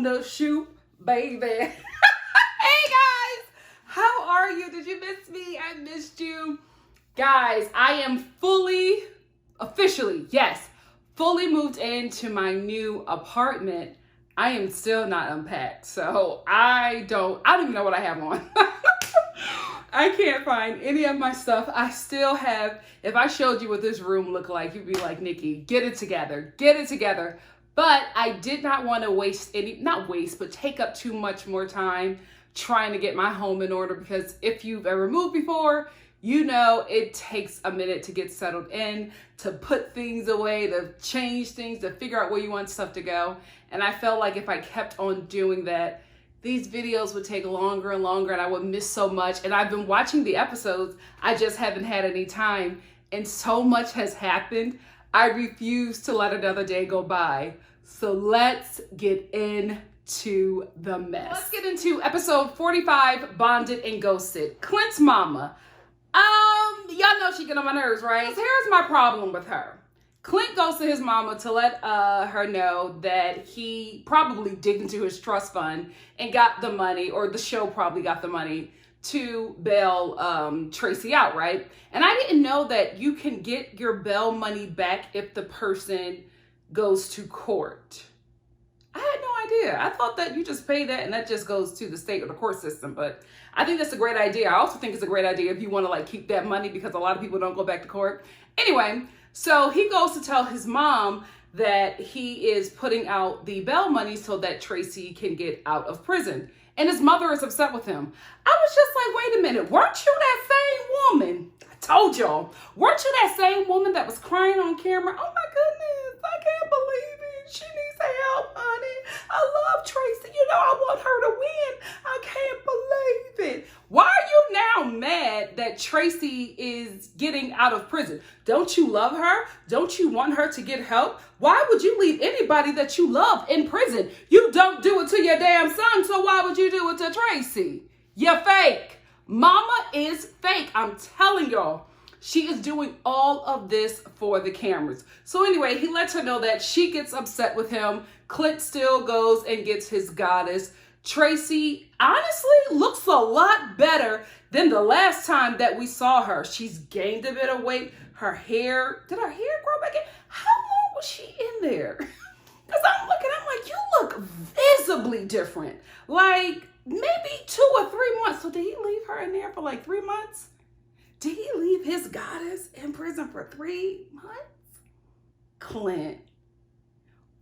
on the shoot, baby. Hey guys, how are you? Did you miss me? I missed you. Guys, I am officially moved into my new apartment. I am still not unpacked, so I don't even know what I have on. I can't find any of my stuff. I still have, if I showed you what this room looked like, you'd be like, Nikki, get it together. But I did not want to take up too much more time trying to get my home in order, because if you've ever moved before, you know it takes a minute to get settled in, to put things away, to change things, to figure out where you want stuff to go. And I felt like if I kept on doing that, these videos would take longer and longer and I would miss so much. And I've been watching the episodes, I just haven't had any time. And so much has happened, I refuse to let another day go by. So let's get into the mess. Let's get into episode 45, Bonded and Ghosted. Clint's mama. Y'all know she get on my nerves, right? Here's my problem with her. Clint goes to his mama to let her know that he probably digged into his trust fund and got the money, or the show probably got the money to bail Tracy out, right? And I didn't know that you can get your bail money back if the person goes to court. I had no idea. I thought that you just pay that and that just goes to the state or the court system. But I think that's a great idea. I also think it's a great idea if you want to like keep that money, because a lot of people don't go back to court. Anyway, so he goes to tell his mom that he is putting out the bail money so that Tracy can get out of prison. And his mother is upset with him. I was just like, wait a minute, weren't you that same woman? I told y'all, weren't you that same woman that was crying on camera? Oh my goodness, I can't believe it. She needs help, honey. I love Tracy. You know, I want her to win. I can't believe it. Why are you now mad that Tracy is getting out of prison? Don't you love her? Don't you want her to get help? Why would you leave anybody that you love in prison? You don't do it to your damn son, so why would you do it to Tracy? You're fake. Mama is fake. I'm telling y'all. She is doing all of this for the cameras. So anyway, he lets her know that. She gets upset with him. Clint still goes and gets his goddess. Tracy honestly looks a lot better than the last time that we saw her. She's gained a bit of weight. Her hair, did her hair grow back in? How long was she in there? Because I'm like, you look visibly different. Like maybe 2 or 3 months. So did he leave her in there for like 3 months? Did he leave his goddess in prison for 3 months? Clint.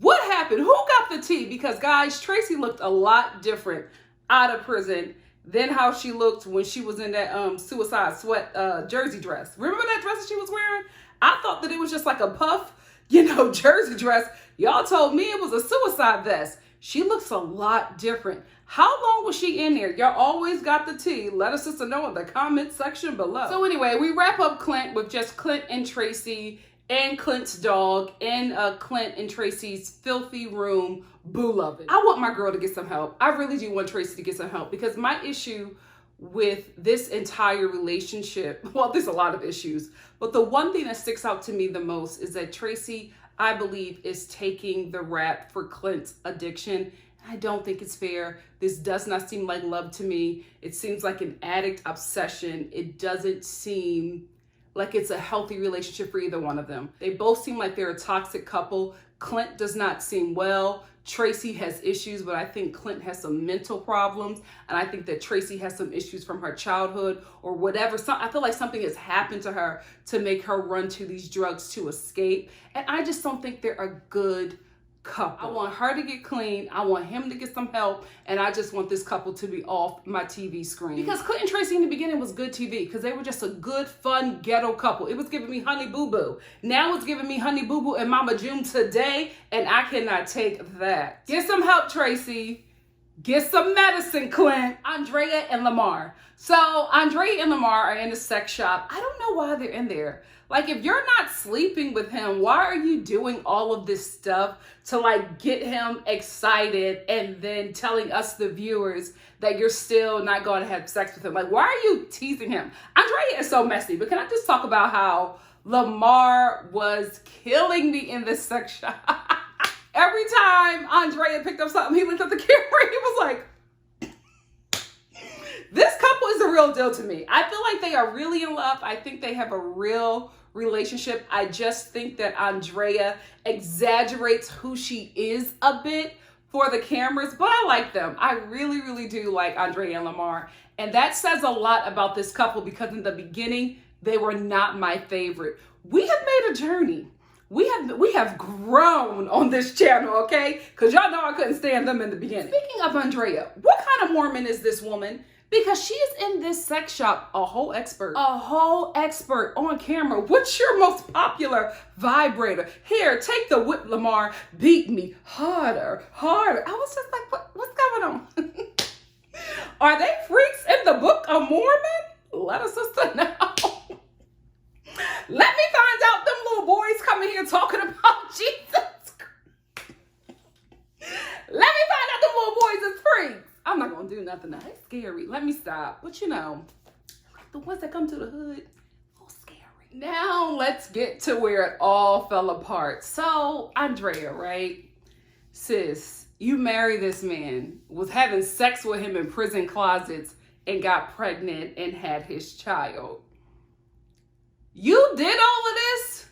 What happened? Who got the tea? Because guys, Tracy looked a lot different out of prison than how she looked when she was in that suicide sweat jersey dress. Remember that dress that she was wearing? I thought that it was just like a puff, jersey dress. Y'all told me it was a suicide vest. She looks a lot different. How long was she in there? Y'all always got the tea. Let us sister know in the comment section below. So anyway, we wrap up Clint with just Clint and Tracy and Clint's dog in Clint and Tracy's filthy room, boo loving. I want my girl to get some help. I really do want Tracy to get some help, because my issue with this entire relationship, well, there's a lot of issues, but the one thing that sticks out to me the most is that Tracy, I believe, is taking the rap for Clint's addiction. I don't think it's fair. This does not seem like love to me. It seems like an addict obsession. It doesn't seem like it's a healthy relationship for either one of them. They both seem like they're a toxic couple. Clint does not seem well. Tracy has issues, but I think Clint has some mental problems. And I think that Tracy has some issues from her childhood or whatever. So I feel like something has happened to her to make her run to these drugs to escape. And I just don't think they're a good couple. I want her to get clean. I want him to get some help. And I just want this couple to be off my TV screen. Because Clint and Tracy in the beginning was good TV, because they were just a good, fun, ghetto couple. It was giving me Honey Boo Boo. Now it's giving me Honey Boo Boo and Mama June today, and I cannot take that. Get some help, Tracy. Get some medicine, Clint. Andrea and Lamar. So Andrea and Lamar are in a sex shop. I don't know why they're in there. Like, if you're not sleeping with him, why are you doing all of this stuff to like get him excited and then telling us, the viewers, that you're still not going to have sex with him? Like, why are you teasing him? Andrea is so messy. But can I just talk about how Lamar was killing me in this sex shop? Every time Andrea picked up something, he looked at the camera and he was like, this couple is the real deal to me. I feel like they are really in love. I think they have a real relationship. I just think that Andrea exaggerates who she is a bit for the cameras, but I like them. I really, really do like Andrea and Lamar. And that says a lot about this couple because in the beginning, they were not my favorite. We have made a journey. We have grown on this channel, okay? Because y'all know I couldn't stand them in the beginning. Speaking of Andrea, what kind of Mormon is this woman? Because she is in this sex shop, a whole expert on camera. What's your most popular vibrator? Here, take the whip, Lamar. Beat me harder, harder. I was just like, what's going on? Are they freaks in the Book of Mormon? Let us sister know. Let me find out them little boys coming here talking about Jesus. Let me find out them little boys is freaks. I'm not gonna do nothing now. It's scary. Let me stop. But you know, the ones that come to the hood, oh, scary. Now let's get to where it all fell apart. So Andrea, right? Sis, you married this man, was having sex with him in prison closets and got pregnant and had his child. You did all of this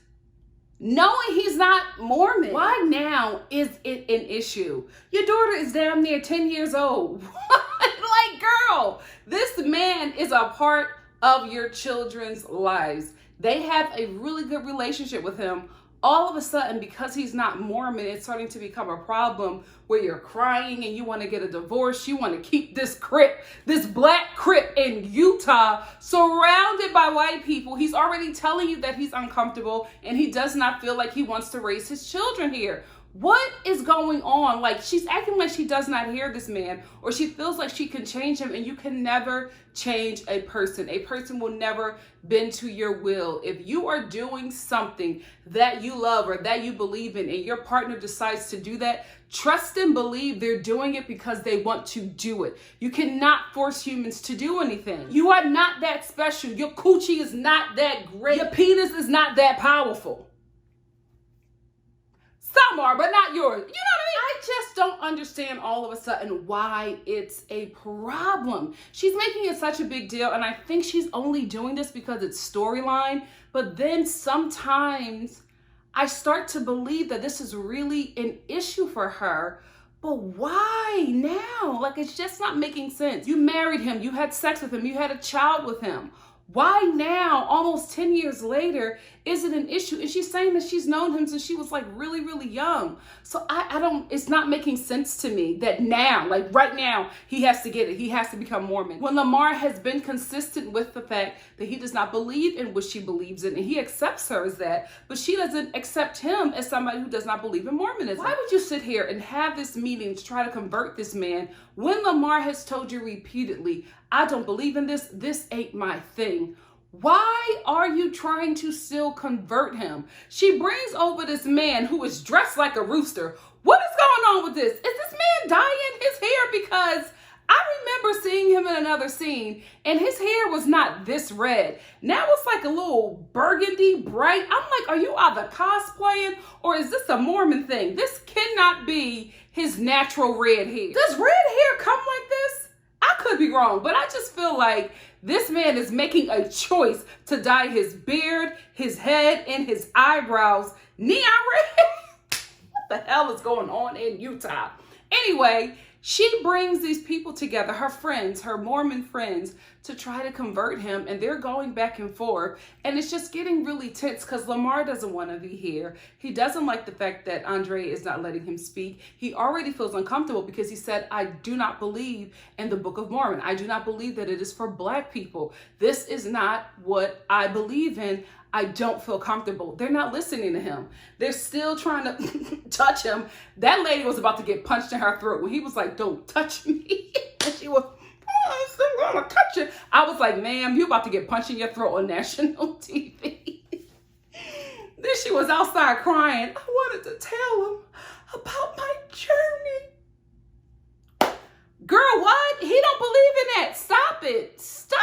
knowing he's not Mormon. Why now is it an issue? Your daughter is damn near 10 years old. Like, girl, this man is a part of your children's lives. They have a really good relationship with him. All of a sudden, because he's not Mormon, it's starting to become a problem where you're crying and you want to get a divorce. You want to keep this crip, this black crip in Utah, surrounded by white people. He's already telling you that he's uncomfortable and he does not feel like he wants to raise his children here. What is going on? Like, she's acting like she does not hear this man, or she feels like she can change him, and you can never change a person. A person will never bend to your will. If you are doing something that you love or that you believe in, and your partner decides to do that, trust and believe they're doing it because they want to do it. You cannot force humans to do anything. You are not that special. Your coochie is not that great. Your penis is not that powerful. Some are, but not yours. You know what I mean? I just don't understand all of a sudden why it's a problem. She's making it such a big deal, and I think she's only doing this because it's storyline. But then sometimes I start to believe that this is really an issue for her. But why now? Like, it's just not making sense. You married him. You had sex with him. You had a child with him. Why now, almost 10 years later, is it an issue? And she's saying that she's known him since she was like really, really young. So I don't, it's not making sense to me that now, like right now, he has to get it. He has to become Mormon. When Lamar has been consistent with the fact that he does not believe in what she believes in, and he accepts her as that, but she doesn't accept him as somebody who does not believe in Mormonism. Why would you sit here and have this meeting to try to convert this man when Lamar has told you repeatedly, I don't believe in this, this ain't my thing? Why are you trying to still convert him? She brings over this man who is dressed like a rooster. What is going on with this? Is this man dyeing his hair? Because I remember seeing him in another scene and his hair was not this red. Now it's like a little burgundy bright. I'm like, are you either cosplaying or is this a Mormon thing? This cannot be his natural red hair. Does red hair come like this? I could be wrong, but I just feel like this man is making a choice to dye his beard, his head, and his eyebrows neon red. What the hell is going on in Utah? Anyway, she brings these people together, her friends, her Mormon friends, to try to convert him, and they're going back and forth, and it's just getting really tense because Lamar doesn't want to be here. He doesn't like the fact that Andrea is not letting him speak. He already feels uncomfortable because he said, I do not believe in the Book of Mormon. I do not believe that it is for Black people. This is not what I believe in. I don't feel comfortable. They're not listening to him. They're still trying to touch him. That lady was about to get punched in her throat when he was like, don't touch me. And she was, I'm still gonna touch you. I was like, ma'am, you about to get punched in your throat on national TV. Then she was outside crying. I wanted to tell him about my journey. Girl, what? He don't believe in that. Stop it. Stop.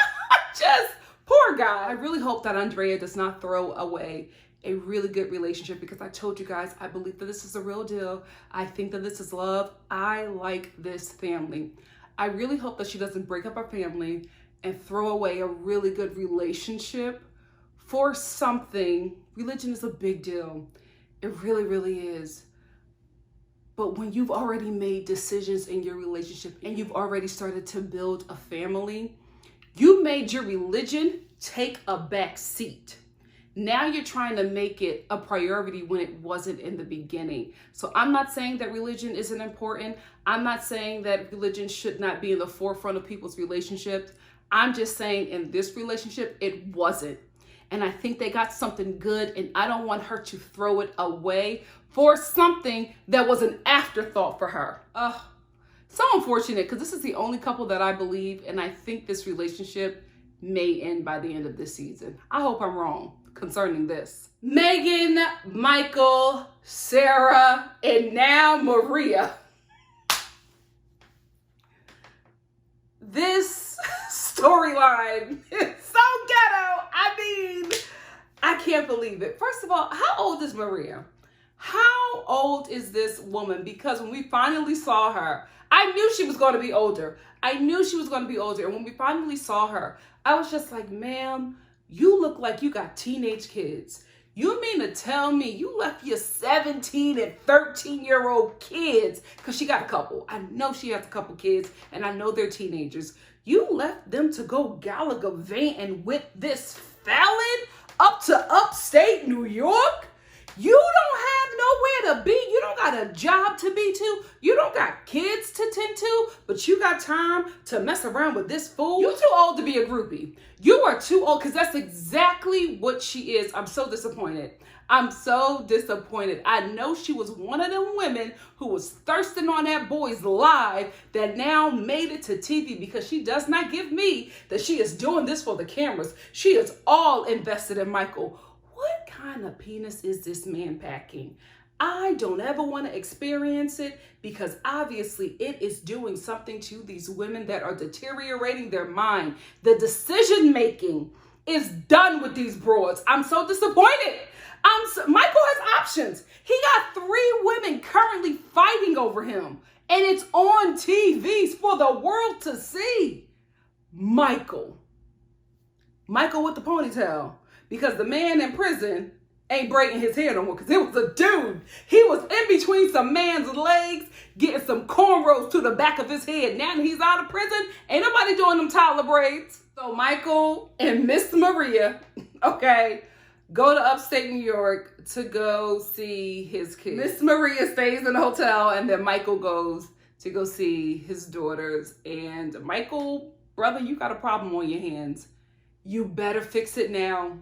Just, poor guy. I really hope hope that Andrea does not throw away a really good relationship, because I told you guys, I believe that this is a real deal. I think that this is love. I like this family. I really hope that she doesn't break up our family and throw away a really good relationship for something. Religion is a big deal. It really, really is. But when you've already made decisions in your relationship and you've already started to build a family, you made your religion take a back seat. Now you're trying to make it a priority when it wasn't in the beginning. So I'm not saying that religion isn't important. I'm not saying that religion should not be in the forefront of people's relationships. I'm just saying in this relationship, it wasn't. And I think they got something good, and I don't want her to throw it away for something that was an afterthought for her. So unfortunate, because this is the only couple that I believe, and I think this relationship may end by the end of this season. I hope I'm wrong concerning this. Megan, Michael, Sarah, and now Maria. This storyline is so ghetto. I mean, I can't believe it. First of all, how old is Maria? How old is this woman? Because when we finally saw her, I knew she was going to be older. And when we finally saw her, I was just like, ma'am, you look like you got teenage kids. You mean to tell me you left your 17 and 13-year-old kids, because she got a couple. I know she has a couple kids, and I know they're teenagers. You left them to go gallivanting with this felon up to upstate New York? You don't have nowhere to be. You don't got a job to be to. You don't got kids to tend to, but you got time to mess around with this fool. You're too old to be a groupie. You are too old, because that's exactly what she is. I'm so disappointed. I know she was one of them women who was thirsting on that boy's live that now made it to TV, because she does not give me that she is doing this for the cameras. She is all invested in Michael. What kind of penis is this man packing? I don't ever want to experience it, because obviously it is doing something to these women that are deteriorating their mind. The decision making is done with these broads. I'm so disappointed. Michael has options. He got 3 women currently fighting over him, and it's on TVs for the world to see. Michael with the ponytail. Because the man in prison ain't braiding his hair no more, because it was a dude. He was in between some man's legs, getting some cornrows to the back of his head. Now that he's out of prison, ain't nobody doing them Tyler braids. So Michael and Miss Maria, okay, go to upstate New York to go see his kids. Miss Maria stays in the hotel, and then Michael goes to go see his daughters. And Michael, brother, you got a problem on your hands. You better fix it now.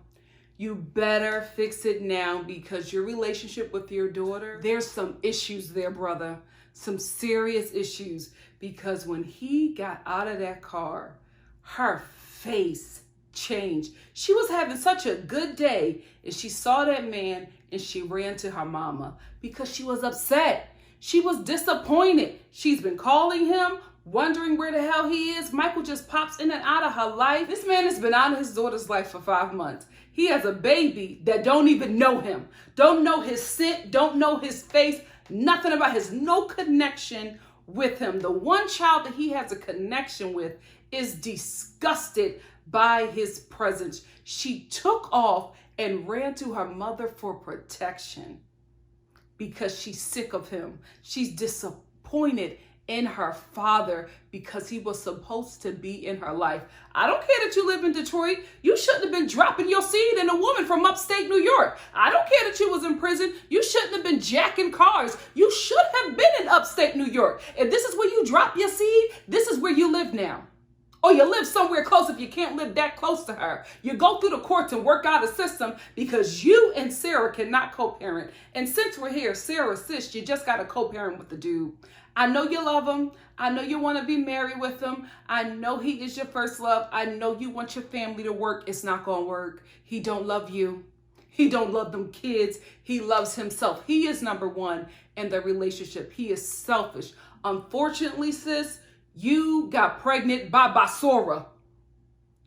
You better fix it now, because your relationship with your daughter, there's some issues there, brother. Some serious issues. Because when he got out of that car, her face changed. She was having such a good day, and she saw that man, and she ran to her mama because she was upset. She was disappointed. She's been calling him, wondering where the hell he is. Michael just pops in and out of her life. This man has been out of his daughter's life for 5 months. He has a baby that don't even know him. Don't know his scent, don't know his face, nothing about his, no connection with him. The one child that he has a connection with is disgusted by his presence. She took off and ran to her mother for protection because she's sick of him. She's disappointed in her father because he was supposed to be in her life. I don't care that you live in Detroit. You shouldn't have been dropping your seed in a woman from upstate New York. I don't care that you was in prison. You shouldn't have been jacking cars. You should have been in upstate New York. If this is where you drop your seed, this is where you live now. Or you live somewhere close if you can't live that close to her. You go through the courts and work out a system because you and Sarah cannot co-parent. And since we're here, Sarah, sis, you just got to co-parent with the dude. I know you love him. I know you want to be married with him. I know he is your first love. I know you want your family to work. It's not going to work. He don't love you. He don't love them kids. He loves himself. He is number one in the relationship. He is selfish. Unfortunately, sis, you got pregnant by Basura.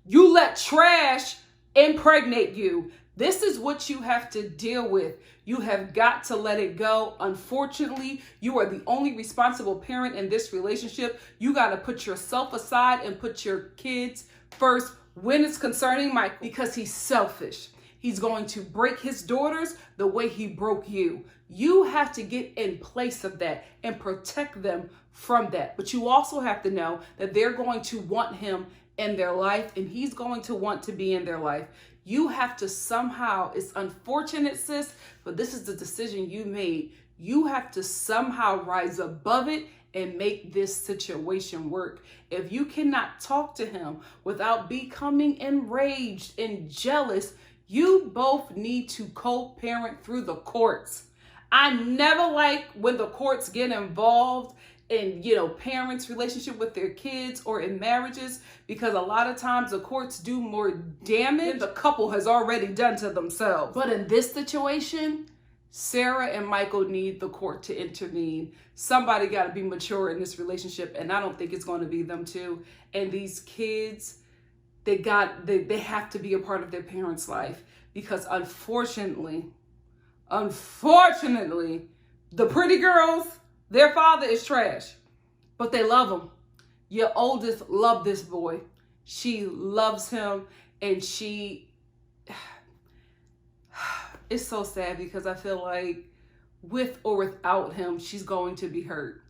You let trash impregnate you. This is what you have to deal with. You have got to let it go. Unfortunately, you are the only responsible parent in this relationship. You got to put yourself aside and put your kids first when it's concerning Michael, because he's selfish. He's going to break his daughters the way he broke you. You have to get in place of that and protect them from that. But you also have to know that they're going to want him in their life, and he's going to want to be in their life. You have to somehow, it's unfortunate, sis, but this is the decision you made. You have to somehow rise above it and make this situation work. If you cannot talk to him without becoming enraged and jealous, you both need to co-parent through the courts. I never like when the courts get involved in, parents' relationship with their kids or in marriages, because a lot of times the courts do more damage than the couple has already done to themselves. But in this situation, Sarah and Michael need the court to intervene. Somebody got to be mature in this relationship, and I don't think it's going to be them two. And these kids, they have to be a part of their parents' life, because unfortunately, the pretty girls, their father is trash, but they love him. Your oldest loved this boy. She loves him, and it's so sad, because I feel like with or without him, she's going to be hurt.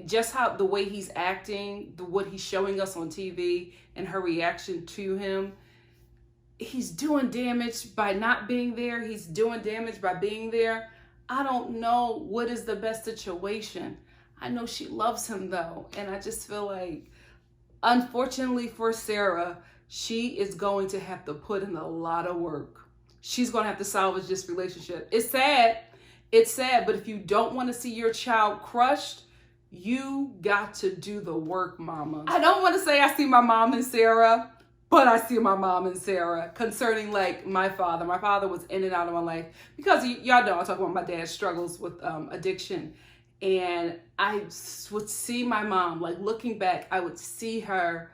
Just how the way he's acting, what he's showing us on TV and her reaction to him, he's doing damage by not being there. He's doing damage by being there. I don't know what is the best situation. I know she loves him though. And I just feel like, unfortunately for Sarah, she is going to have to put in a lot of work. She's going to have to salvage this relationship. It's sad. But if you don't want to see your child crushed, you got to do the work, mama. I don't want to say I see my mom and Sarah, but I see my mom and Sarah concerning like my father. My father was in and out of my life, because y'all know I talk about my dad's struggles with addiction. And I would see my mom, like looking back, I would see her,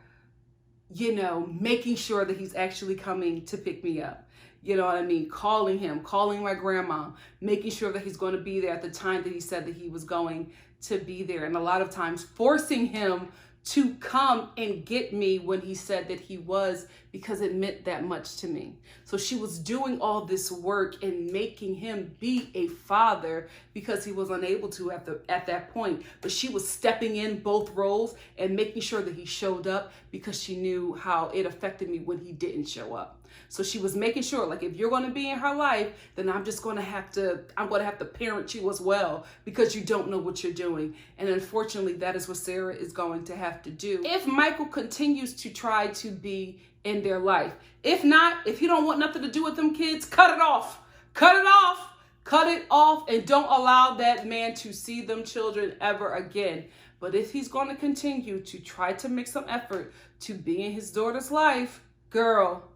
making sure that he's actually coming to pick me up. You know what I mean? Calling him, calling my grandma, making sure that he's going to be there at the time that he said that he was going to be there. And a lot of times forcing him to come and get me when he said that he was, because it meant that much to me. So she was doing all this work and making him be a father, because he was unable to at that point. But she was stepping in both roles and making sure that he showed up, because she knew how it affected me when he didn't show up. So she was making sure, like, if you're going to be in her life, then I'm going to have to parent you as well, because you don't know what you're doing. And unfortunately, that is what Sarah is going to have to do if Michael continues to try to be in their life. If not, if you don't want nothing to do with them kids, cut it off. Cut it off, and don't allow that man to see them children ever again. But if he's going to continue to try to make some effort to be in his daughter's life, girl,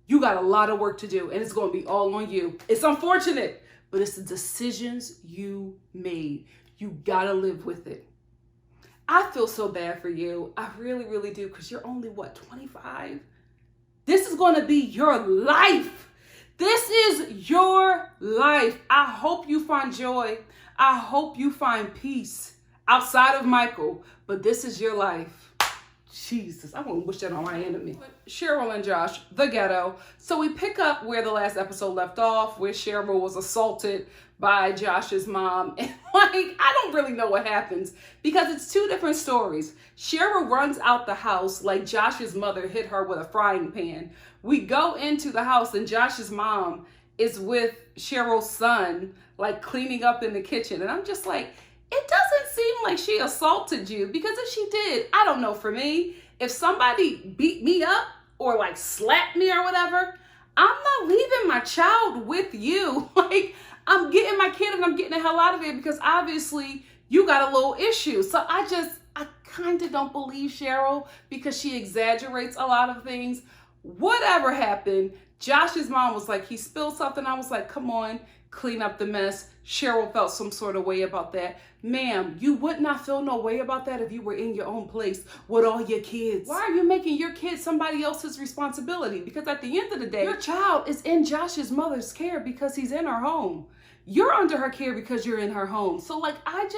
you got a lot of work to do, and it's going to be all on you. It's unfortunate, but it's the decisions you made. You got to live with it. I feel so bad for you. I really, really do, because you're only, 25? This is going to be your life. This is your life. I hope you find joy. I hope you find peace outside of Michael, but this is your life. Jesus, I wouldn't wish that on my enemy. Cheryl and Josh, the ghetto. So we pick up where the last episode left off, where Cheryl was assaulted by Josh's mom. And I don't really know what happens, because it's two different stories. Cheryl runs out the house like Josh's mother hit her with a frying pan. We go into the house and Josh's mom is with Cheryl's son, like cleaning up in the kitchen. And I'm just like, it doesn't seem like she assaulted you, because if she did, I don't know, for me, if somebody beat me up or like slapped me or whatever, I'm not leaving my child with you. Like, I'm getting my kid and I'm getting the hell out of there, because obviously you got a little issue. So I kind of don't believe Cheryl, because she exaggerates a lot of things. Whatever happened, Josh's mom was like, he spilled something. I was like, come on, clean up the mess. Cheryl felt some sort of way about that. Ma'am, you would not feel no way about that if you were in your own place with all your kids. Why are you making your kids somebody else's responsibility? Because at the end of the day, your child is in Josh's mother's care because he's in her home. You're under her care because you're in her home. So like, I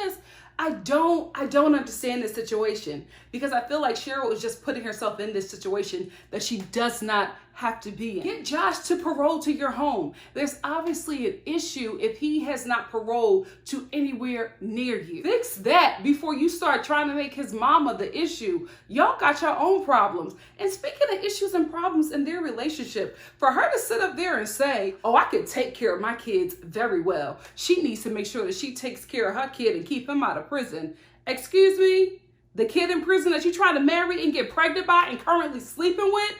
don't understand this situation, because I feel like Cheryl is just putting herself in this situation that she does not have to be in. Get Josh to parole to your home. There's obviously an issue if he has not paroled to anywhere near you. Fix that before you start trying to make his mama the issue. Y'all got your own problems. And speaking of issues and problems in their relationship, for her to sit up there and say, oh, I can take care of my kids very well. She needs to make sure that she takes care of her kid and keep him out of prison. Excuse me? The kid in prison that you trying to marry and get pregnant by and currently sleeping with?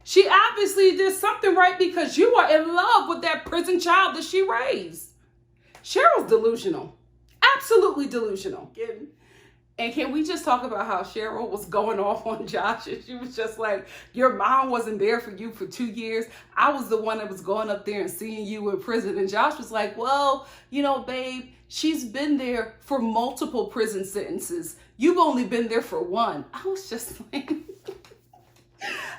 She obviously did something right, because you are in love with that prison child that she raised. Cheryl's delusional. Absolutely delusional. And can we just talk about how Cheryl was going off on Josh? And she was just like, your mom wasn't there for you for 2 years. I was the one that was going up there and seeing you in prison. And Josh was like, well, you know, babe, she's been there for multiple prison sentences. You've only been there for one. I was just like,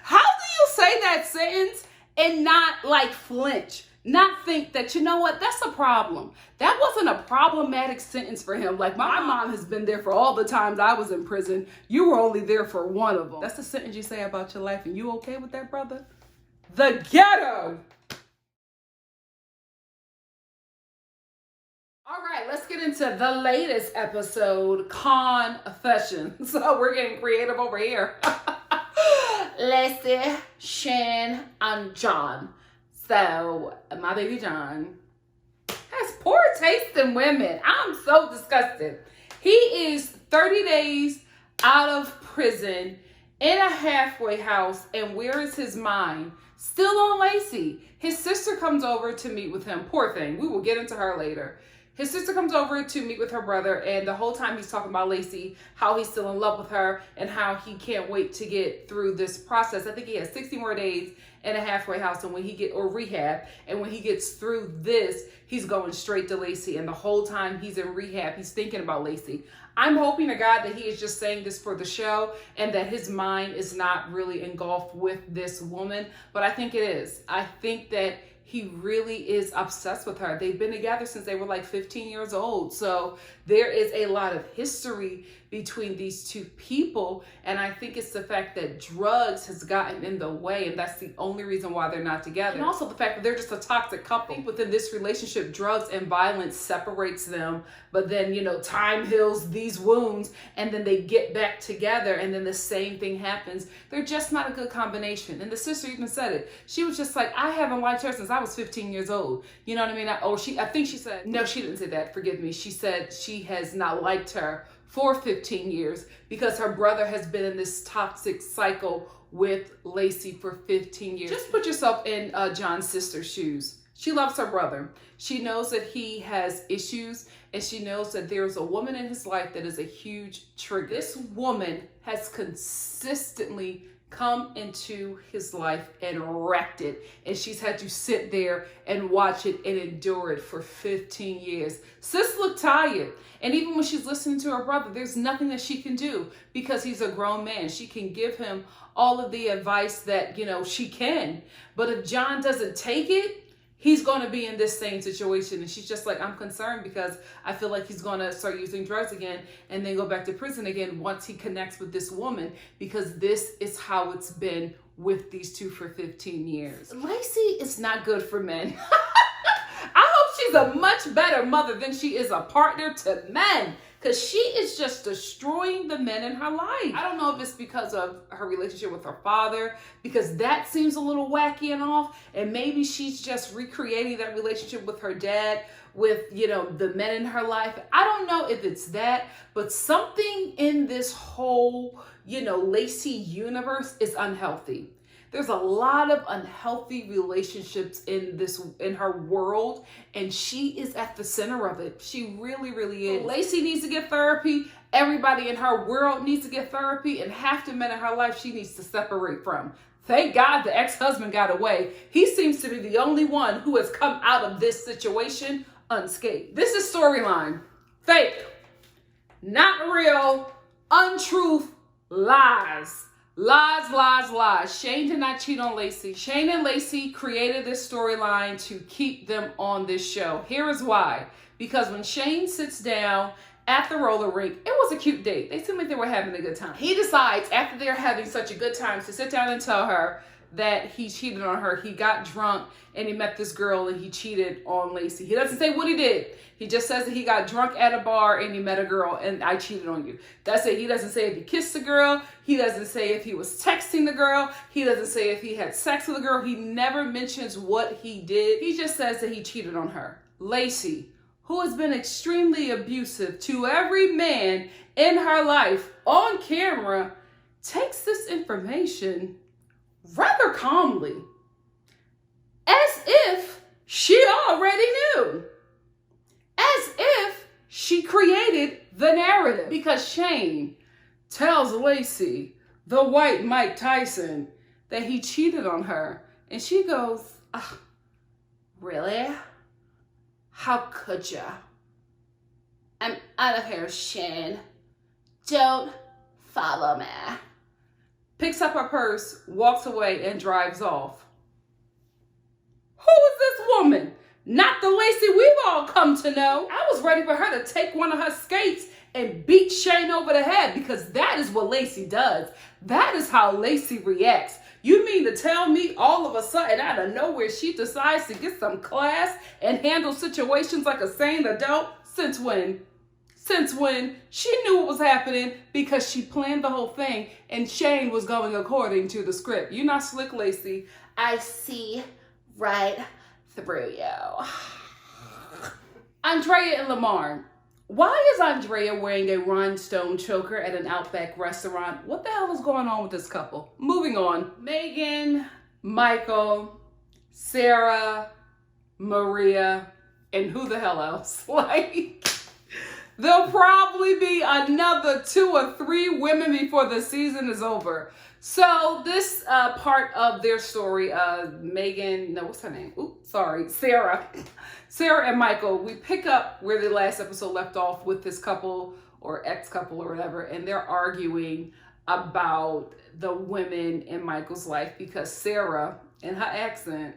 how do you say that sentence and not like flinch? Not think that, you know what, that's a problem. That wasn't a problematic sentence for him. Like, my mom has been there for all the times I was in prison. You were only there for one of them. That's the sentence you say about your life, and you okay with that, brother? The ghetto. All right, let's get into the latest episode, Con-fessions. So we're getting creative over here. Lacey, Shan, and John. So my baby John has poor taste in women. I'm so disgusted. He is 30 days out of prison in a halfway house, and where is his mind? Still on Lacey. His sister comes over to meet with him. Poor thing. We will get into her later. His sister comes over to meet with her brother, and the whole time he's talking about Lacey, how he's still in love with her, and how he can't wait to get through this process. I think he has 60 more days in a halfway house, and when he or rehab, and when he gets through this, he's going straight to Lacey. And the whole time he's in rehab, he's thinking about Lacey. I'm hoping to God that he is just saying this for the show, and that his mind is not really engulfed with this woman. But I think it is. I think that he really is obsessed with her. They've been together since they were like 15 years old. So there is a lot of history between these two people. And I think it's the fact that drugs has gotten in the way, and that's the only reason why they're not together. And also the fact that they're just a toxic couple. Within this relationship, drugs and violence separates them, but then, you know, time heals these wounds, and then they get back together, and then the same thing happens. They're just not a good combination. And the sister even said it. She was just like, I haven't liked her since I was 15 years old. You know what I mean? I think she said, no, she didn't say that. Forgive me. She said she has not liked her for 15 years because her brother has been in this toxic cycle with Lacey for 15 years. Just put yourself in John's sister's shoes. She loves her brother. She knows that he has issues, and she knows that there's a woman in his life that is a huge trigger. This woman has consistently come into his life and wrecked it, and she's had to sit there and watch it and endure it for 15 years. Sis looked tired, and even when she's listening to her brother, there's nothing that she can do because he's a grown man. She can give him all of the advice that, you know, she can, but if John doesn't take it, he's going to be in this same situation. And she's just like, I'm concerned because I feel like he's going to start using drugs again and then go back to prison again once he connects with this woman, because this is how it's been with these two for 15 years. Lacey is not good for men. I hope she's a much better mother than she is a partner to men, because she is just destroying the men in her life. I don't know if it's because of her relationship with her father, because that seems a little wacky and off. And maybe she's just recreating that relationship with her dad, with, you know, the men in her life. I don't know if it's that, but something in this whole, you know, Lacey universe is unhealthy. There's a lot of unhealthy relationships in her world, and she is at the center of it. She really, really is. Lacey needs to get therapy. Everybody in her world needs to get therapy, and half the men in her life she needs to separate from. Thank God the ex-husband got away. He seems to be the only one who has come out of this situation unscathed. This is storyline. Fake. Not real. Untruth. Lies. Lies, lies, lies. Shane did not cheat on Lacey. Shane and Lacey created this storyline to keep them on this show. Here is why. Because when Shane sits down at the roller rink, it was a cute date. They seemed like they were having a good time. He decides, after they're having such a good time, to sit down and tell her that he cheated on her. He got drunk and he met this girl and he cheated on Lacey. He doesn't say what he did. He just says that he got drunk at a bar and he met a girl and I cheated on you. That's it. He doesn't say if he kissed the girl. He doesn't say if he was texting the girl. He doesn't say if he had sex with the girl. He never mentions what he did. He just says that he cheated on her. Lacey, who has been extremely abusive to every man in her life on camera, takes this information rather calmly, as if she already knew, as if she created the narrative. Because Shane tells Lacey, the white Mike Tyson, that he cheated on her. And she goes, oh, really? How could ya? I'm out of here, Shane. Don't follow me. Picks up her purse, walks away, and drives off. Who is this woman? Not the Lacey we've all come to know. I was ready for her to take one of her skates and beat Shane over the head, because that is what Lacey does. That is how Lacey reacts. You mean to tell me all of a sudden out of nowhere she decides to get some class and handle situations like a sane adult? Since when? Since when? She knew what was happening because she planned the whole thing and Shane was going according to the script. You're not slick, Lacey. I see right through you. Andrea and Lamar. Why is Andrea wearing a rhinestone choker at an Outback restaurant? What the hell is going on with this couple? Moving on. Megan, Michael, Sarah, Maria, and who the hell else? Like, there'll probably be another 2 or 3 women before the season is over. So this part of their story, Megan, no, what's her name? Oops, sorry, Sarah. Sarah and Michael, we pick up where the last episode left off with this couple or ex-couple or whatever, and they're arguing about the women in Michael's life because Sarah, in her accent,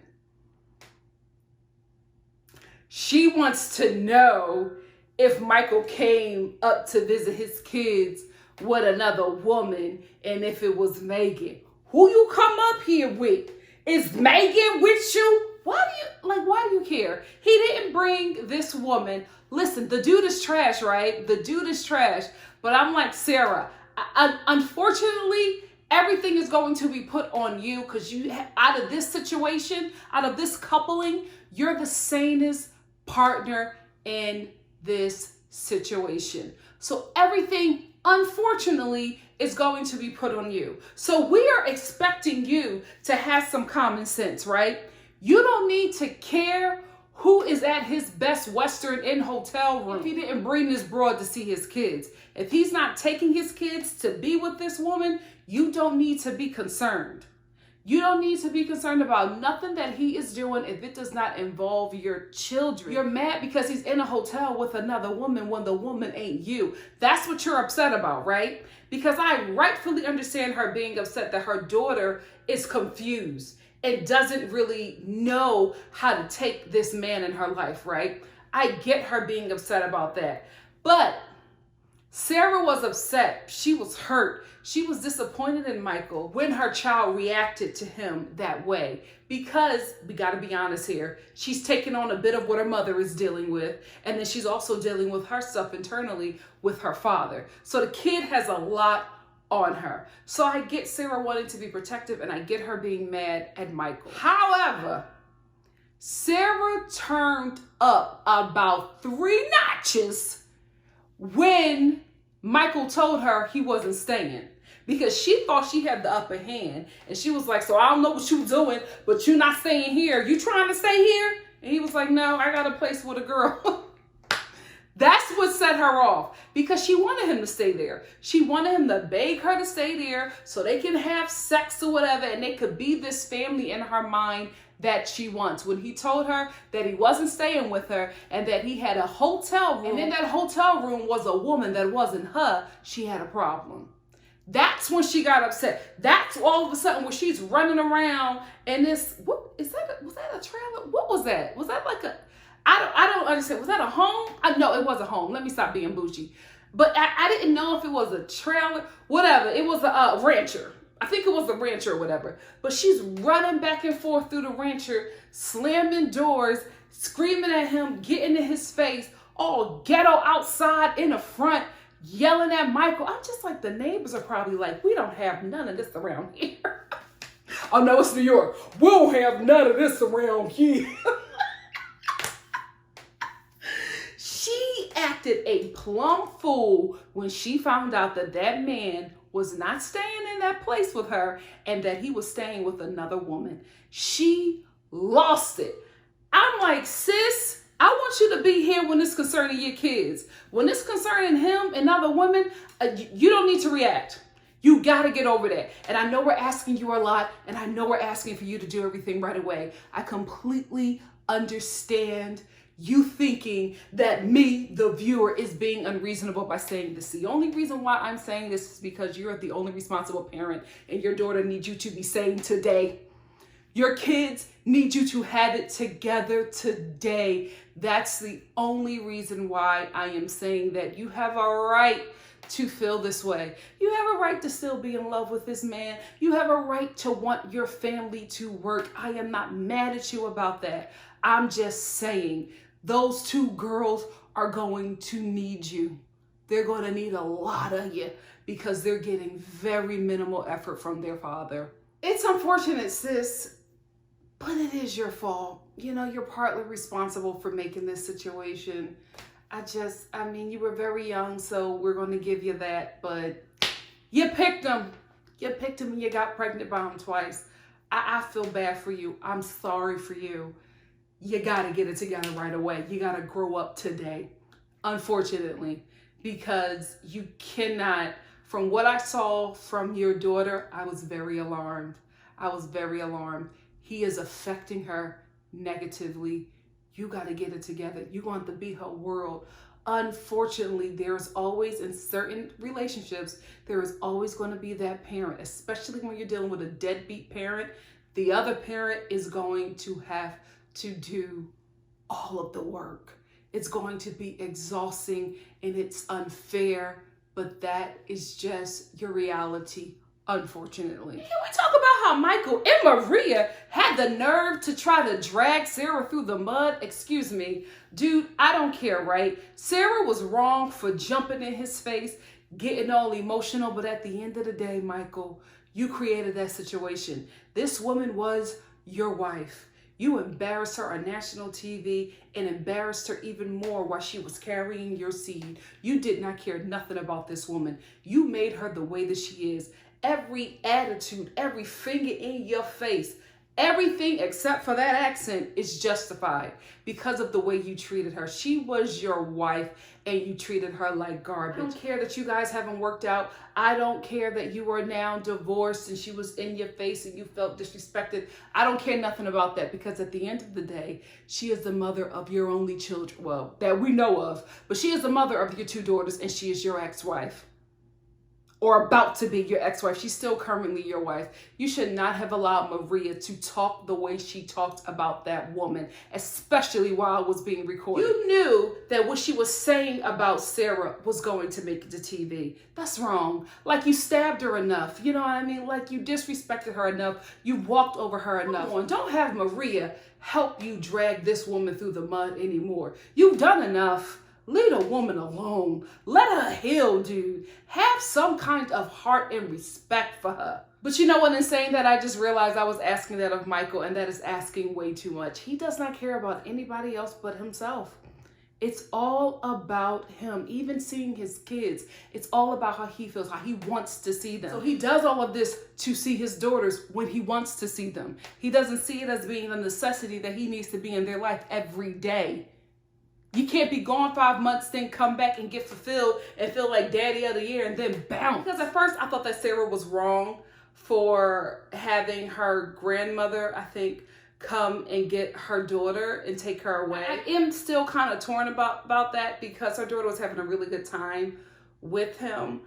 she wants to know if Michael came up to visit his kids with another woman and if it was Megan. Who you come up here with? Is Megan with you? Why do you care? He didn't bring this woman. Listen, the dude is trash, right? The dude is trash. But I'm like, Sarah, unfortunately, everything is going to be put on you because you, out of this situation, out of this coupling, you're the sanest partner in this situation. So everything, unfortunately, is going to be put on you. So we are expecting you to have some common sense, right? You don't need to care who is at his Best Western in hotel room if he didn't bring this broad to see his kids. If he's not taking his kids to be with this woman, you don't need to be concerned. You don't need to be concerned about nothing that he is doing if it does not involve your children. You're mad because he's in a hotel with another woman when the woman ain't you. That's what you're upset about, right? Because I rightfully understand her being upset that her daughter is confused and doesn't really know how to take this man in her life, right? I get her being upset about that. But Sarah was upset. She was hurt. She was disappointed in Michael when her child reacted to him that way. Because, we got to be honest here, she's taken on a bit of what her mother is dealing with. And then she's also dealing with her stuff internally with her father. So the kid has a lot on her. So I get Sarah wanting to be protective and I get her being mad at Michael. However, Sarah turned up about 3 notches when Michael told her he wasn't staying. Because she thought she had the upper hand. And she was like, so I don't know what you doing, but you're not staying here. You trying to stay here? And he was like, no, I got a place with a girl. That's what set her off, because she wanted him to stay there. She wanted him to beg her to stay there so they can have sex or whatever, and they could be this family in her mind that she wants. When he told her that he wasn't staying with her and that he had a hotel room, and in that hotel room was a woman that wasn't her, she had a problem. That's when she got upset. That's all of a sudden when she's running around and this, what is that? Was that a trailer? What was that? Was that like a, I don't understand. Was that a home? No, it was a home. Let me stop being bougie. But I didn't know if it was a trailer, whatever. It was a rancher. I think it was a rancher or whatever. But she's running back and forth through the rancher, slamming doors, screaming at him, getting in his face, all ghetto outside in the front, yelling at Michael. I'm just like, the neighbors are probably like, we don't have none of this around here. Oh no, it's New York. We'll have none of this around here. She acted a plumb fool when she found out that that man was not staying in that place with her and that he was staying with another woman. She lost it. I'm like, sis, I want you to be here when it's concerning your kids. When it's concerning him and other women, you don't need to react. You got to get over that. And I know we're asking you a lot, and I know we're asking for you to do everything right away. I completely understand you thinking that me, the viewer, is being unreasonable by saying this. The only reason why I'm saying this is because you're the only responsible parent, and your daughter needs you to be sane today. Your kids need you to have it together today. That's the only reason why I am saying that you have a right to feel this way. You have a right to still be in love with this man. You have a right to want your family to work. I am not mad at you about that. I'm just saying those two girls are going to need you. They're going to need a lot of you because they're getting very minimal effort from their father. It's unfortunate, sis, but it is your fault. You know, you're partly responsible for making this situation. I mean, you were very young, so we're going to give you that, but you picked him. You picked him and you got pregnant by him twice. I feel bad for you. I'm sorry for you. You got to get it together right away. You got to grow up today, unfortunately, because you cannot, from what I saw from your daughter, I was very alarmed. I was very alarmed. He is affecting her negatively. You got to get it together. You want to be her world. Unfortunately, there's always, in certain relationships, there is always going to be that parent, especially when you're dealing with a deadbeat parent. The other parent is going to have to do all of the work. It's going to be exhausting and it's unfair, but that is just your reality, unfortunately. Can we talk about how Michael and Maria had the nerve to try to drag Sarah through the mud? Excuse me, dude, I don't care, right? Sarah was wrong for jumping in his face, getting all emotional, but at the end of the day, Michael, you created that situation. This woman was your wife. You embarrassed her on national TV and embarrassed her even more while she was carrying your seed. You did not care nothing about this woman. You made her the way that she is. Every attitude, every finger in your face, everything except for that accent is justified because of the way you treated her. She was your wife and you treated her like garbage. I don't care that you guys haven't worked out. I don't care that you are now divorced and she was in your face and you felt disrespected. I don't care nothing about that because at the end of the day, she is the mother of your only children, well, that we know of, but she is the mother of your two daughters and she is your ex-wife. Or about to be your ex-wife. She's still currently your wife. You should not have allowed Maria to talk the way she talked about that woman, especially while it was being recorded. You knew that what she was saying about Sarah was going to make it to TV. That's wrong. Like you stabbed her enough. You know what I mean? Like you disrespected her enough. You walked over her enough. Don't have Maria help you drag this woman through the mud anymore. You've done enough. Leave a woman alone. Let her heal, dude. Have some kind of heart and respect for her. But you know what, in saying that, I just realized I was asking that of Michael, and that is asking way too much. He does not care about anybody else but himself. It's all about him. Even seeing his kids, it's all about how he feels, how he wants to see them. So he does all of this to see his daughters when he wants to see them. He doesn't see it as being a necessity that he needs to be in their life every day. You can't be gone 5 months, then come back and get fulfilled and feel like daddy of the year and then bounce. Because at first I thought that Sarah was wrong for having her grandmother, I think, come and get her daughter and take her away. I am still kind of torn about that because her daughter was having a really good time with him.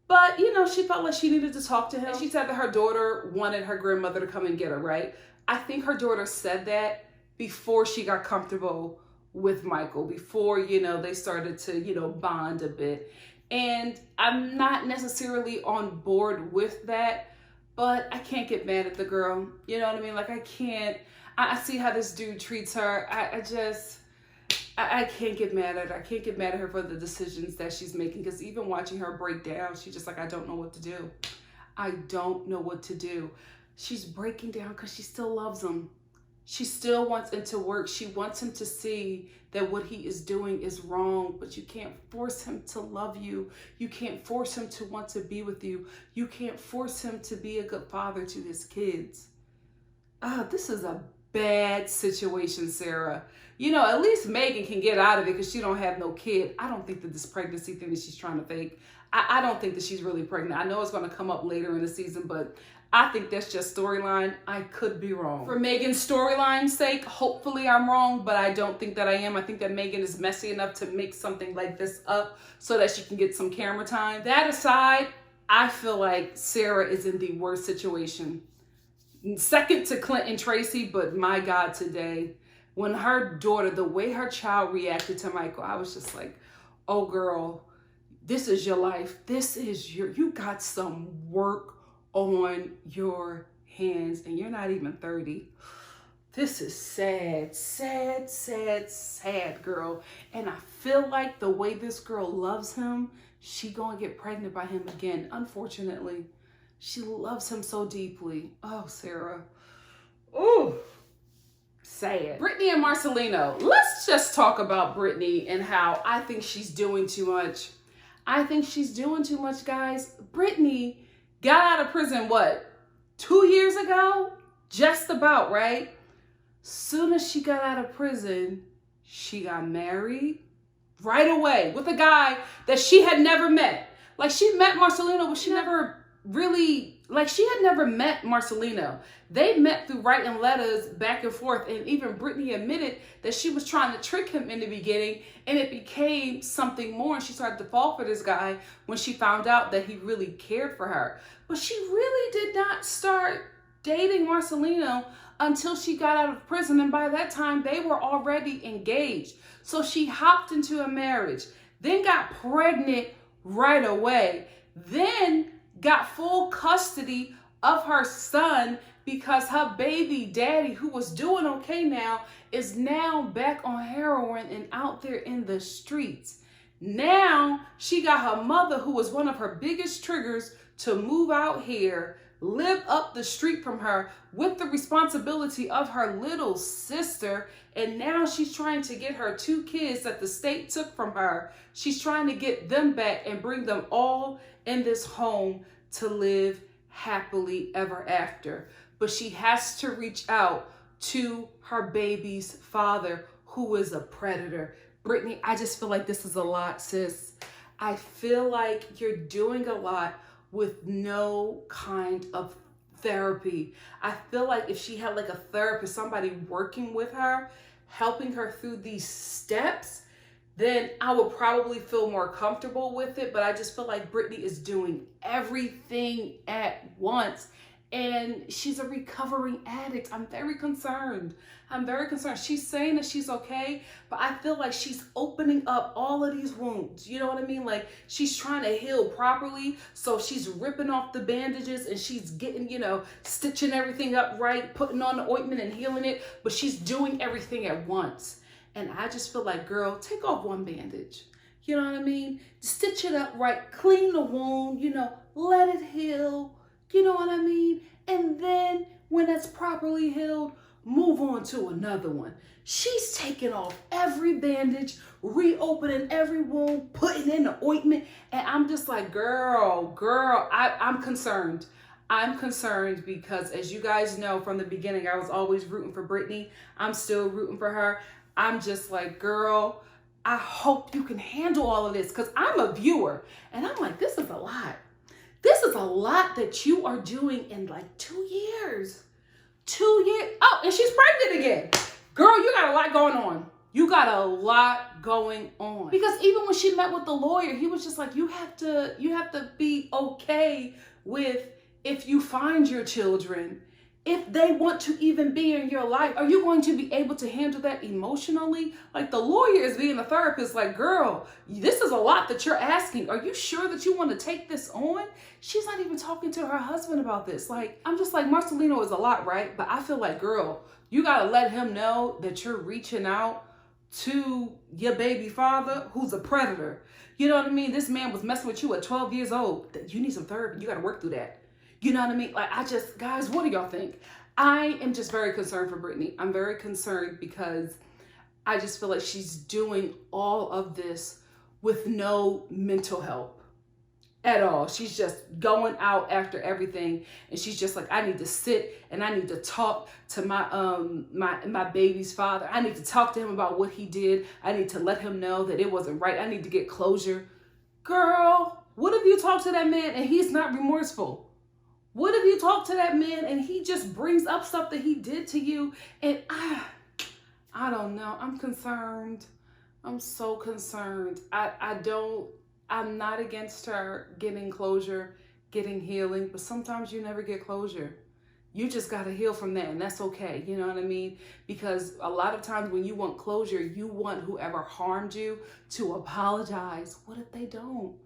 But, you know, she felt like she needed to talk to him. She said that her daughter wanted her grandmother to come and get her, right? I think her daughter said that before she got comfortable with Michael, before, you know, they started to, you know, bond a bit. And I'm not necessarily on board with that, but I can't get mad at the girl. You know what I mean? Like, I can't. I see how this dude treats her. I can't get mad at her. I can't get mad at her for the decisions that she's making, because even watching her break down, she's just like, I don't know what to do. I don't know what to do. She's breaking down because she still loves him. She still wants him to work. She wants him to see that what he is doing is wrong, but you can't force him to love you. You can't force him to want to be with you. You can't force him to be a good father to his kids. This is a bad situation, Sarah. You know, at least Megan can get out of it because she don't have no kid. I don't think that this pregnancy thing that she's trying to fake, I don't think that she's really pregnant. I know it's going to come up later in the season, but I think that's just storyline. I could be wrong. For Megan's storyline's sake, hopefully I'm wrong, but I don't think that I am. I think that Megan is messy enough to make something like this up so that she can get some camera time. That aside, I feel like Sarah is in the worst situation. Second to Clint and Tracy, but my God, today, when her daughter, the way her child reacted to Michael, I was just like, oh girl, this is your life. This is you got some work on your hands and you're not even 30. This is sad, sad, sad, sad, girl. And I feel like the way this girl loves him, she gonna get pregnant by him again, unfortunately. She loves him so deeply. Oh, Sarah. Ooh, sad. Brittany and Marcelino. Let's just talk about Brittany and how I think she's doing too much. I think she's doing too much, guys. Brittany got out of prison, what, 2 years ago? Just about, right? Soon as she got out of prison, she got married right away with a guy that she had never met. Like, she met Marcelino, but she never really, like, she had never met Marcelino. They met through writing letters back and forth, and even Brittany admitted that she was trying to trick him in the beginning, and it became something more, and she started to fall for this guy when she found out that he really cared for her. But she really did not start dating Marcelino until she got out of prison, and by that time they were already engaged. So she hopped into a marriage, then got pregnant right away, then got full custody of her son because her baby daddy, who was doing okay now, is now back on heroin and out there in the streets. Now she got her mother, who was one of her biggest triggers to move out here, live up the street from her with the responsibility of her little sister. And now she's trying to get her 2 kids that the state took from her. She's trying to get them back and bring them all in this home to live happily ever after. But she has to reach out to her baby's father, who is a predator. Brittany, I just feel like this is a lot, sis. I feel like you're doing a lot with no kind of therapy. I feel like if she had like a therapist, somebody working with her, helping her through these steps, then I would probably feel more comfortable with it. But I just feel like Brittany is doing everything at once. And she's a recovering addict. I'm very concerned. I'm very concerned. She's saying that she's okay, but I feel like she's opening up all of these wounds. You know what I mean? Like, she's trying to heal properly. So she's ripping off the bandages and she's getting, you know, stitching everything up right, putting on the ointment and healing it. But she's doing everything at once. And I just feel like, girl, take off one bandage. You know what I mean? Stitch it up right, clean the wound, you know, let it heal. You know what I mean? And then when that's properly healed, move on to another one. She's taking off every bandage, reopening every wound, putting in the ointment. And I'm just like, girl, I'm concerned. I'm concerned because, as you guys know from the beginning, I was always rooting for Brittany. I'm still rooting for her. I'm just like, girl, I hope you can handle all of this, because I'm a viewer and I'm like, this is a lot. This is a lot that you are doing in like 2 years. 2 years. Oh, and she's pregnant again. Girl, you got a lot going on. You got a lot going on. Because even when she met with the lawyer, he was just like, you have to be okay with if you find your children, if they want to even be in your life, are you going to be able to handle that emotionally? Like, the lawyer is being a therapist, like, girl, this is a lot that you're asking. Are you sure that you want to take this on? She's not even talking to her husband about this. Like, I'm just like, Marcelino is a lot, right? But I feel like, girl, you got to let him know that you're reaching out to your baby father who's a predator. You know what I mean? This man was messing with you at 12 years old. You need some therapy. You got to work through that. You know what I mean? Like, guys, what do y'all think? I am just very concerned for Brittany. I'm very concerned because I just feel like she's doing all of this with no mental help at all. She's just going out after everything. And she's just like, I need to sit and I need to talk to my baby's father. I need to talk to him about what he did. I need to let him know that it wasn't right. I need to get closure. Girl, what if you talk to that man and he's not remorseful? What if you talk to that man and he just brings up stuff that he did to you? And I don't know. I'm concerned. I'm so concerned. I'm not against her getting closure, getting healing, but sometimes you never get closure. You just got to heal from that, and that's okay. You know what I mean? Because a lot of times when you want closure, you want whoever harmed you to apologize. What if they don't?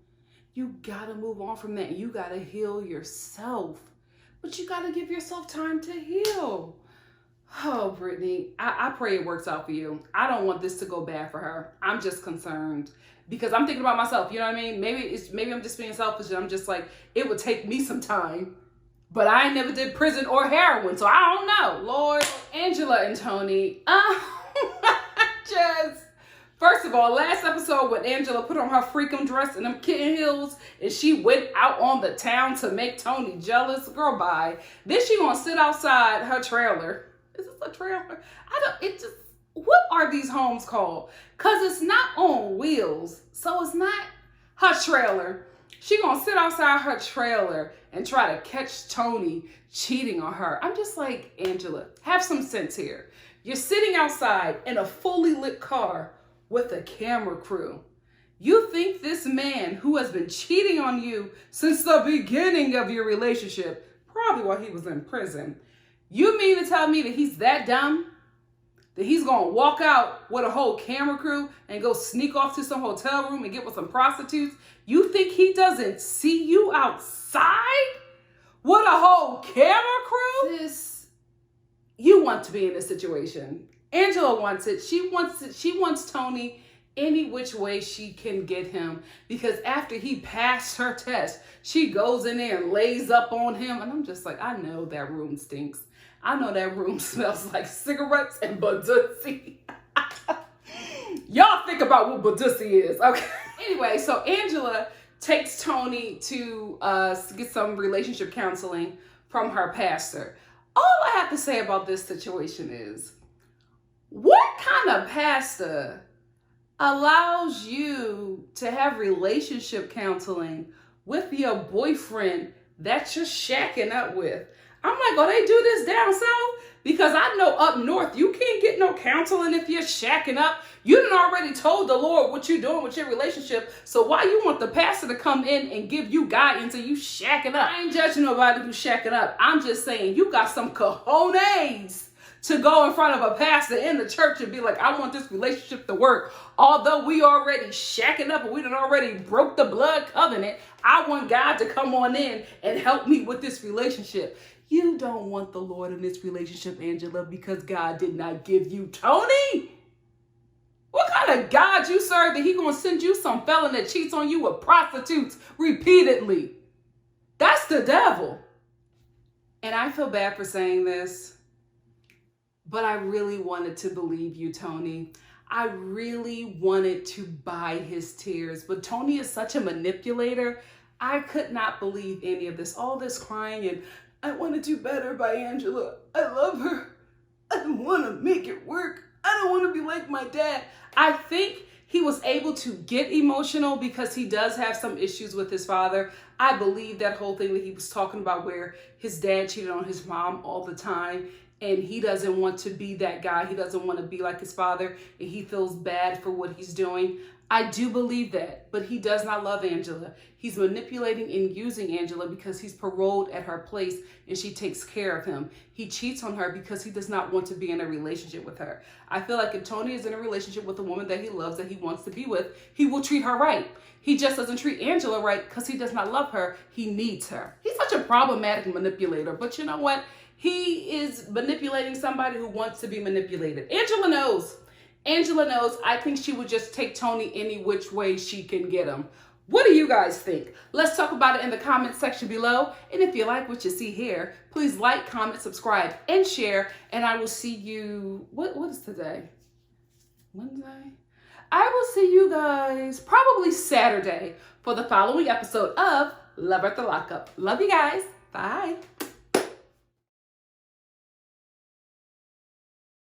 You got to move on from that. You got to heal yourself. But you got to give yourself time to heal. Oh, Brittany, I pray it works out for you. I don't want this to go bad for her. I'm just concerned because I'm thinking about myself. You know what I mean? Maybe I'm just being selfish and I'm just like, it would take me some time. But I never did prison or heroin, so I don't know. Lord, Angela and Tony, first of all, last episode when Angela put on her freakum dress and them kitten heels and she went out on the town to make Tony jealous, girl, bye. Then she gonna sit outside her trailer. Is this a trailer? What are these homes called? Cause it's not on wheels, so it's not her trailer. She gonna sit outside her trailer and try to catch Tony cheating on her. I'm just like, Angela, have some sense here. You're sitting outside in a fully lit car with a camera crew. You think this man who has been cheating on you since the beginning of your relationship, probably while he was in prison, you mean to tell me that he's that dumb? That he's gonna walk out with a whole camera crew and go sneak off to some hotel room and get with some prostitutes? You think he doesn't see you outside with a whole camera crew? You want to be in this situation. Angela wants it. She wants Tony any which way she can get him, because after he passed her test, she goes in there and lays up on him. And I'm just like, I know that room stinks. I know that room smells like cigarettes and Badussi. Y'all think about what Badussi is, okay? Anyway, so Angela takes Tony to get some relationship counseling from her pastor. All I have to say about this situation is, what kind of pastor allows you to have relationship counseling with your boyfriend that you're shacking up with? I'm like, oh, they do this down south? Because I know up north, you can't get no counseling if you're shacking up. You done already told the Lord what you're doing with your relationship. So why you want the pastor to come in and give you guidance and you shacking up? I ain't judging nobody who's shacking up. I'm just saying you got some cojones to go in front of a pastor in the church and be like, I want this relationship to work. Although we already shacking up and we done already broke the blood covenant, I want God to come on in and help me with this relationship. You don't want the Lord in this relationship, Angela, because God did not give you Tony. What kind of God you serve that he gonna send you some felon that cheats on you with prostitutes repeatedly? That's the devil. And I feel bad for saying this, but I really wanted to believe you, Tony. I really wanted to buy his tears, but Tony is such a manipulator. I could not believe any of this. All this crying and I want to do better by Angela. I love her. I don't want to make it work. I don't want to be like my dad. I think He was able to get emotional because he does have some issues with his father. I believe that whole thing that he was talking about where his dad cheated on his mom all the time, and he doesn't want to be that guy. He doesn't want to be like his father, and he feels bad for what he's doing. I do believe that, but he does not love Angela. He's manipulating and using Angela because he's paroled at her place and she takes care of him. He cheats on her because he does not want to be in a relationship with her. I feel like if Tony is in a relationship with a woman that he loves, that he wants to be with, he will treat her right. He just doesn't treat Angela right because he does not love her. He needs her. He's such a problematic manipulator, but you know what? He is manipulating somebody who wants to be manipulated. Angela knows. Angela knows. I think she would just take Tony any which way she can get him. What do you guys think? Let's talk about it in the comment section below. And if you like what you see here, please like, comment, subscribe, and share. And I will see you, what is today? Wednesday? I will see you guys probably Saturday for the following episode of Love After Lockup. Love you guys. Bye.